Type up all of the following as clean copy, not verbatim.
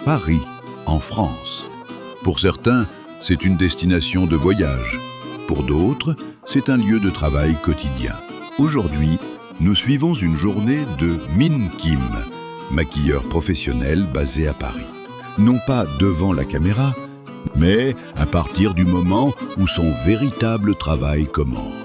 Paris, en France. Pour certains, c'est une destination de voyage. Pour d'autres, c'est un lieu de travail quotidien. Aujourd'hui, nous suivons une journée de Min Kim, maquilleur professionnel basé à Paris. Non pas devant la caméra, mais à partir du moment où son véritable travail commence.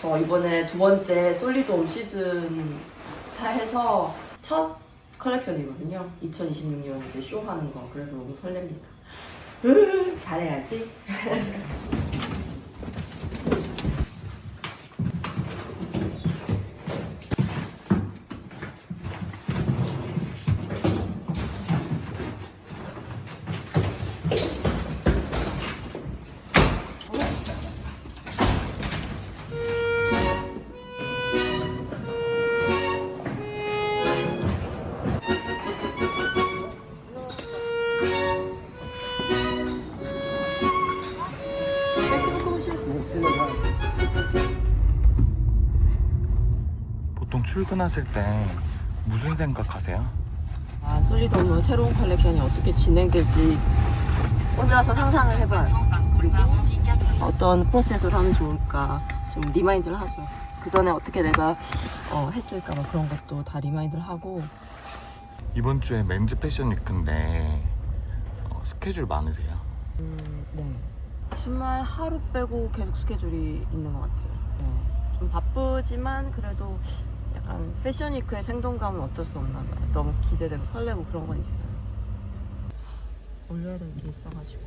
저 이번에 두 번째 솔리드홈 시즌 해서 첫 컬렉션이거든요. 2026년 이제 쇼하는 거. 그래서 너무 설렙니다. 잘해야지. 보통 출근하실 때 무슨 생각하세요? 솔리드홈은 새로운 컬렉션이 어떻게 진행될지 혼자서 상상을 해봐요. 그리고 어떤 프로세스로 하면 좋을까 좀 리마인드를 하죠. 그 전에 어떻게 내가 했을까 막 그런 것도 다 리마인드를 하고. 이번 주에 맨즈 패션 위크인데 스케줄 많으세요? 네. 주말 하루 빼고 계속 스케줄이 있는 것 같아요. 좀 바쁘지만 그래도 약간 패션 위크의 생동감은 어쩔 수 없나 봐요. 너무 기대되고 설레고 그런 건 있어요. 올려야 될 게 있어가지고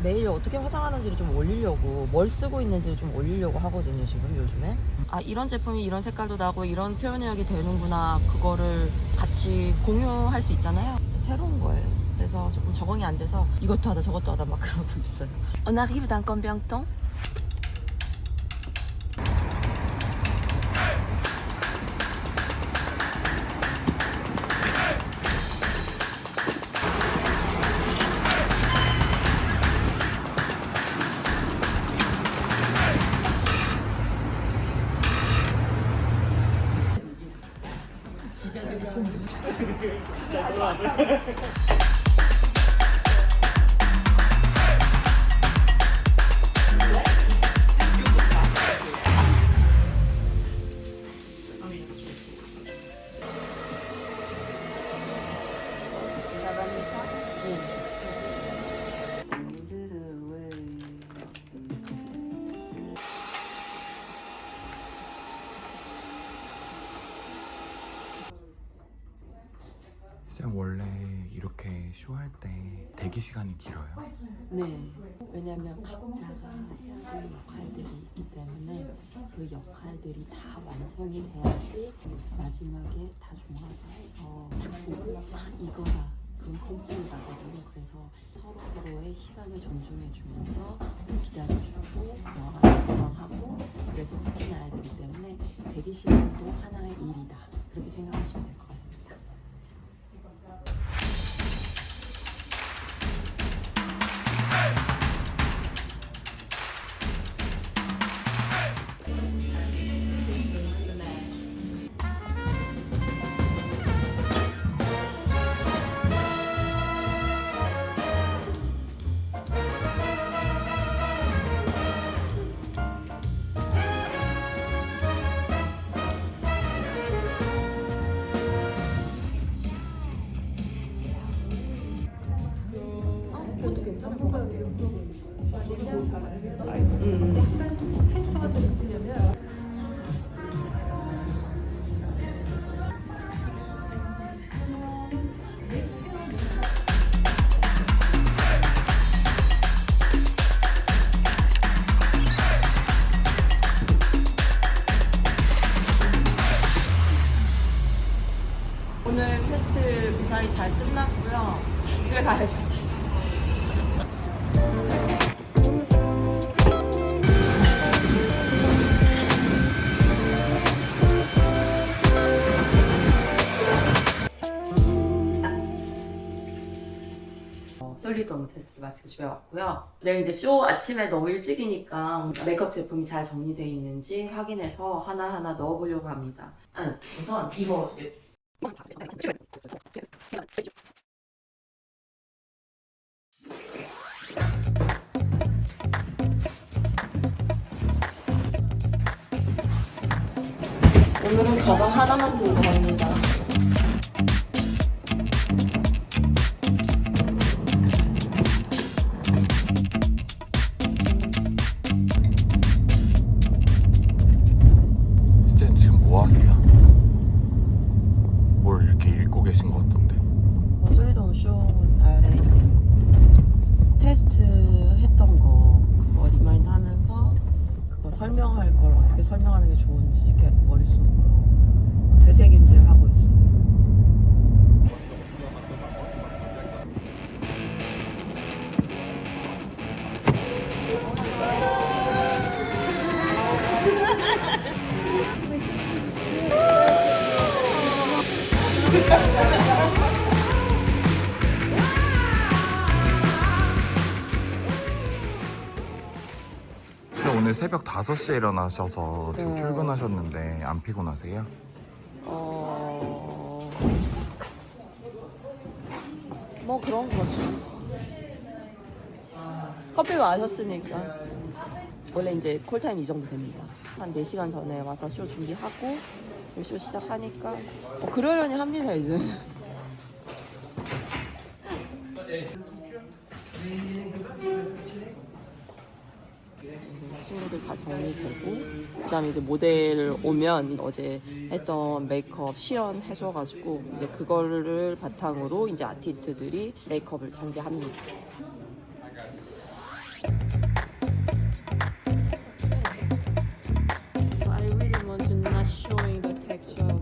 매일 어떻게 화장하는지를 좀 올리려고, 뭘 쓰고 있는지를 좀 올리려고 하거든요 지금 요즘에. 이런 제품이 이런 색깔도 나고 이런 표현력이 되는구나, 그거를 같이 공유할 수 있잖아요. 새로운 거예요. 그래서 조금 적응이 안 돼서 이것도 하다 저것도 하다 막 그러고 있어요. On arrive dans combien de temps? 쌤 원래 이렇게 쇼할 때 대기 시간이 길어요? 네. 왜냐면 각자가 해야 될 역할들이 있기 때문에 그 역할들이 다 완성이 돼야지 마지막에 다 종합해서 보고 이거다. 그건 컴플리트거든요. 그래서 서로의 시간을 존중해주면서 기다려주고 건강하고 그래서 끝이 나야 되기 때문에 대기 시간도 하나의 일이다. 그렇게 생각하시면 될 것 같습니다. 그것도 괜찮은 것 같아요. 오늘 테스트 무사히 잘 끝났고요. 집에 가야죠. 솔리드홈 테스트를 마치고 집에 왔고요. 내일 이제 쇼 아침에 너무 일찍이니까 메이크업 제품이 잘 정리되어 있는지 확인해서 하나하나 넣어보려고 합니다. 우선 이거 소개. 오늘은 가방 하나만 들고 갑니다. 이제 지금 뭐 하세요? 뭘 이렇게 읽고 계신 것 같던데. 솔리드홈 쇼 날에 테스트 했던 거 그거 리마인드 하면서 그거 설명할 걸 어떻게 설명하는 게 좋은지 이렇게 머릿속으로 되새김질 하고 있어요. 근데 오늘 새벽 5시에 일어나셔서 지금 네. 출근하셨는데 안 피곤하세요? 뭐 그런 거죠. 커피 마셨으니까. 원래 이제 콜타임 이 정도 됩니다. 한 4시간 전에 와서 쇼 준비하고 쇼 시작하니까 그러려니 합니다 이제. 친구들 다 정리되고 그다음에 이제 모델 오면 어제 했던 메이크업 시연 해줘가지고 이제 그거를 바탕으로 이제 아티스트들이 메이크업을 전개합니다. I really want to not showing the texture of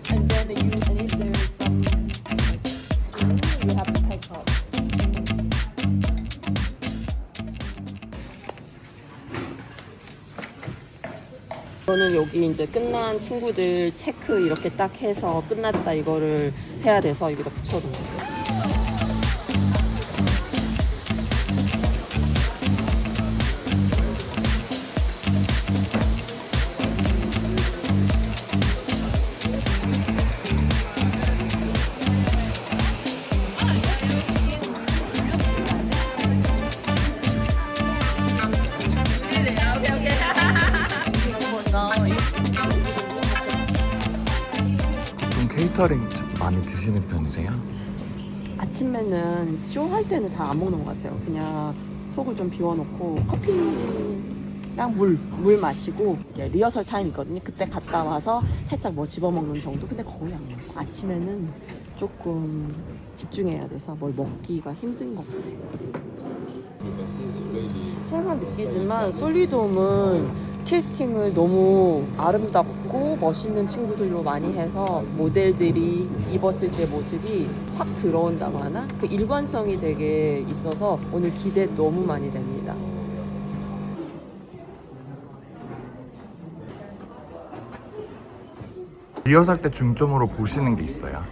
and then you and if there is some you have to take off. 저는 여기 이제 끝난 친구들 체크 이렇게 딱 해서 끝났다 이거를 해야 돼서 여기다 붙여놓은 거예요. 좀 케이터링 많이 드시는 편이세요? 아침에는 쇼 할 때는 잘 안 먹는 것 같아요. 그냥 속을 좀 비워놓고 커피랑 물 마시고 리허설 타임 있거든요. 그때 갔다 와서 살짝 뭐 집어먹는 정도. 근데 거의 안 먹고 아침에는 조금 집중해야 돼서 뭘 먹기가 힘든 것 같아요. 항상 느끼지만 솔리드홈은 캐스팅을 너무 아름답고 멋있는 친구들로 많이 해서 모델들이 입었을 때 모습이 확 들어온다고 하나? 그 일관성이 되게 있어서 오늘 기대 너무 많이 됩니다. 리허설 때 중점으로 보시는 게 있어요?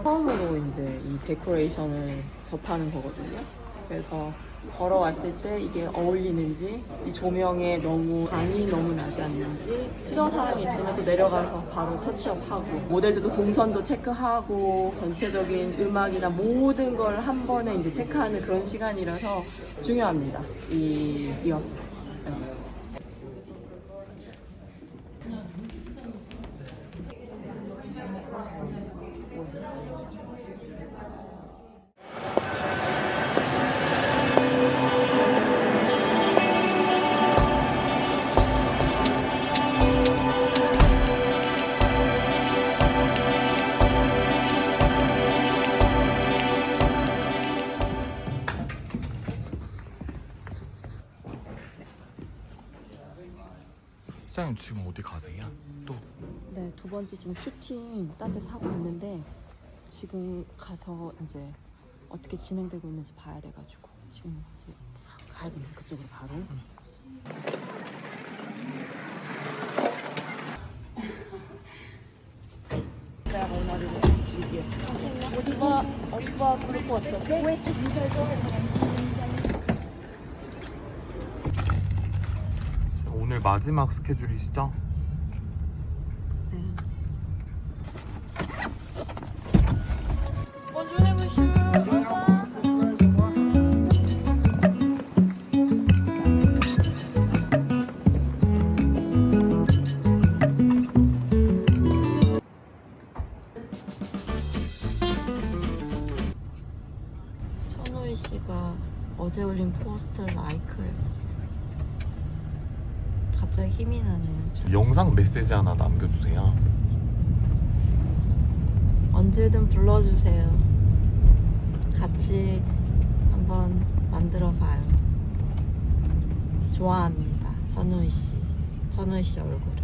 처음으로 이제 이 데코레이션을 접하는 거거든요. 그래서 걸어왔을 때 이게 어울리는지, 이 조명에 너무 광이 너무 나지 않는지, 투정 사람이 있으면 또 내려가서 바로 터치업하고, 모델들도 동선도 체크하고, 전체적인 음악이나 모든 걸 한 번에 이제 체크하는 그런 시간이라서 중요합니다. 이 리허설. 네. 사장님 지금 어디 가세요? 또 네, 두 번째 지금 슈팅 딴 데서 하고 있는데 지금 가서 이제 어떻게 진행되고 있는지 봐야 돼가지고 지금 이제 가야 됩니다. 그쪽으로 바로. 오늘 마지막 스케줄이시죠? 네. 천호희 씨가 어제 올린 포스터 라이크를 갑자기 힘이 나네요. 영상 메시지 하나 남겨주세요. 언제든 불러주세요. 같이 한번 만들어봐요. 좋아합니다. 전우희 씨 얼굴을.